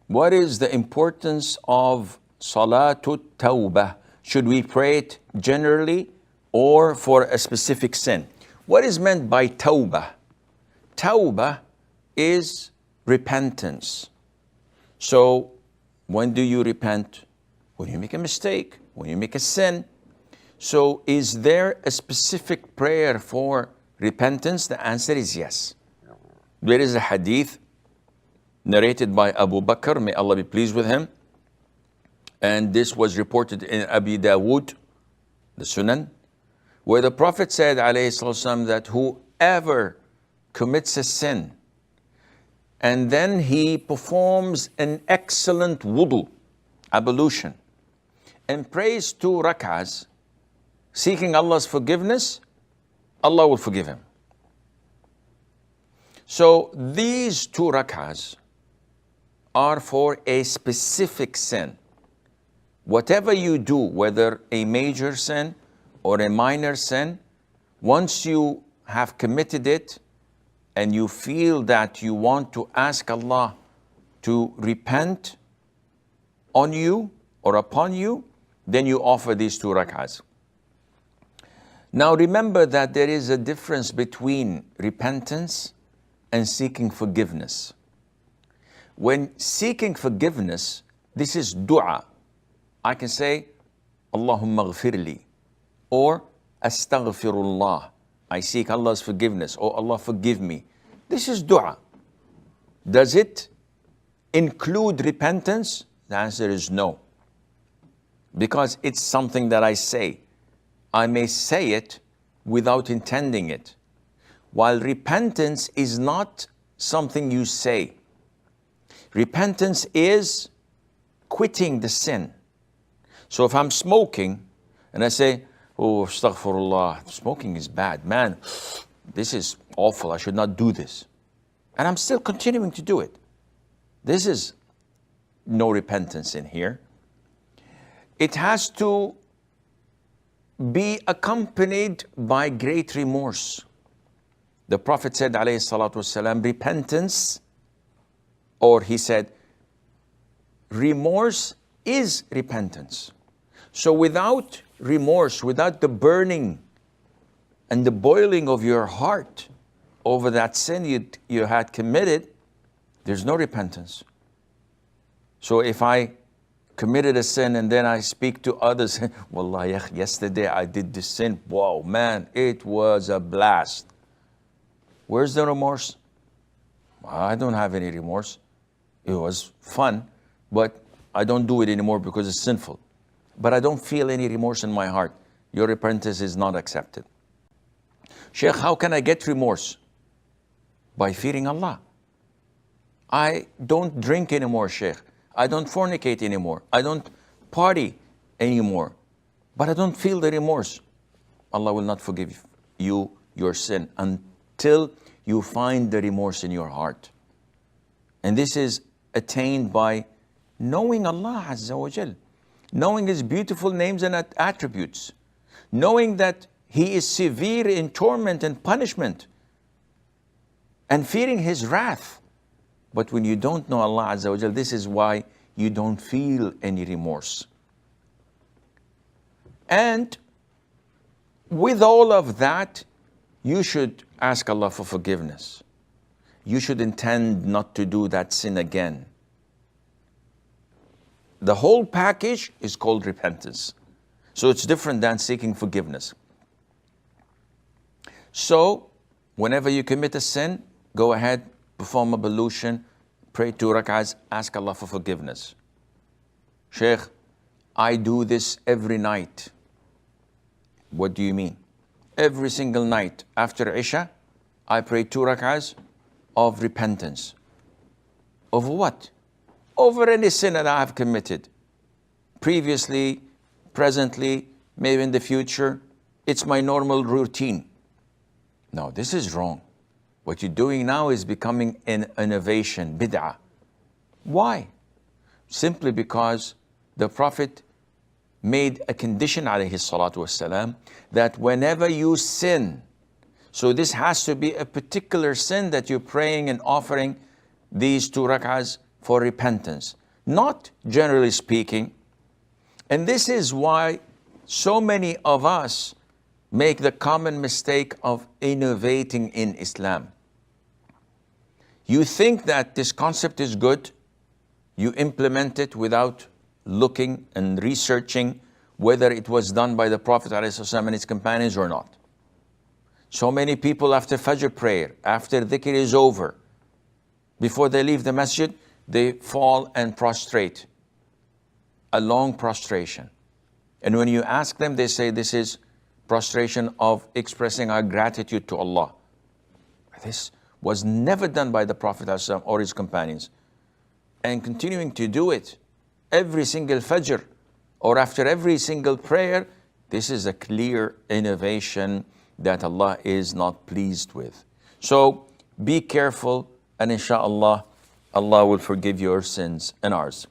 What is the importance of Salatul Tawbah? Should we pray it generally or for a specific sin? What is meant by Tawbah? Tawbah is repentance. So when do you repent? When you make a mistake, when you make a sin. So is there a specific prayer for repentance? The answer is yes. There is a hadith narrated by Abu Bakr, may Allah be pleased with him. And this was reported in Abu Dawood, the Sunan, where the Prophet said, alayhi salatu that whoever commits a sin and then he performs an excellent wudu, ablution, and prays 2 rak'ahs, seeking Allah's forgiveness, Allah will forgive him. So these 2 rak'ahs are for a specific sin. Whatever you do, whether a major sin or a minor sin, once you have committed it and you feel that you want to ask Allah to repent on you or upon you, then you offer these 2 rak'ahs. Now remember that there is a difference between repentance and seeking forgiveness. When seeking forgiveness, this is dua. I can say, Allahumma ghfirli, or Astaghfirullah. I seek Allah's forgiveness, or Allah forgive me. This is dua. Does it include repentance? The answer is no. Because it's something that I say. I may say it without intending it. While repentance is not something you say. Repentance is quitting the sin. So if I'm smoking and I say, oh, astaghfirullah, smoking is bad, man, this is awful, I should not do this. And I'm still continuing to do it. This is no repentance in here. It has to be accompanied by great remorse. The Prophet said, alayhi salatu wasalam, repentance, or he said, remorse is repentance. So without remorse, without the burning and the boiling of your heart over that sin you had committed, there's no repentance. So if I committed a sin and then I speak to others, Wallah, yesterday I did this sin, wow, man, it was a blast. Where's the remorse? I don't have any remorse. It was fun, but I don't do it anymore because it's sinful. But I don't feel any remorse in my heart. Your repentance is not accepted. Sheikh, how can I get remorse? By fearing Allah. I don't drink anymore, Sheikh. I don't fornicate anymore. I don't party anymore. But I don't feel the remorse. Allah will not forgive you your sin until you find the remorse in your heart. And this is attained by knowing Allah Azza wa Jal, knowing His beautiful names and attributes, knowing that He is severe in torment and punishment, and fearing His wrath. But when you don't know Allah Azza wa Jal, this is why you don't feel any remorse. And with all of that, you should ask Allah for forgiveness. You should intend not to do that sin again. The whole package is called repentance. So it's different than seeking forgiveness. So whenever you commit a sin, go ahead, perform ablution, pray 2 rak'ahs, ask Allah for forgiveness. Sheikh, I do this every night. What do you mean? Every single night after Isha, I pray 2 rak'ahs of repentance. Over what? Over any sin that I have committed. Previously, presently, maybe in the future. It's my normal routine. No, this is wrong. What you're doing now is becoming an innovation, bid'ah. Why? Simply because the Prophet made a condition, alayhi salatu wasalam, that whenever you sin, so this has to be a particular sin that you're praying and offering these 2 rak'ahs for repentance, not generally speaking. And this is why so many of us make the common mistake of innovating in Islam. You think that this concept is good, you implement it without looking and researching whether it was done by the Prophet ﷺ and his companions or not. So many people after Fajr prayer, after dhikr is over, before they leave the masjid, they fall and prostrate, a long prostration. And when you ask them, they say this is prostration of expressing our gratitude to Allah. This was never done by the Prophet ﷺ or his companions. And continuing to do it every single Fajr or after every single prayer, this is a clear innovation that Allah is not pleased with. So be careful, and inshallah, Allah will forgive your sins and ours.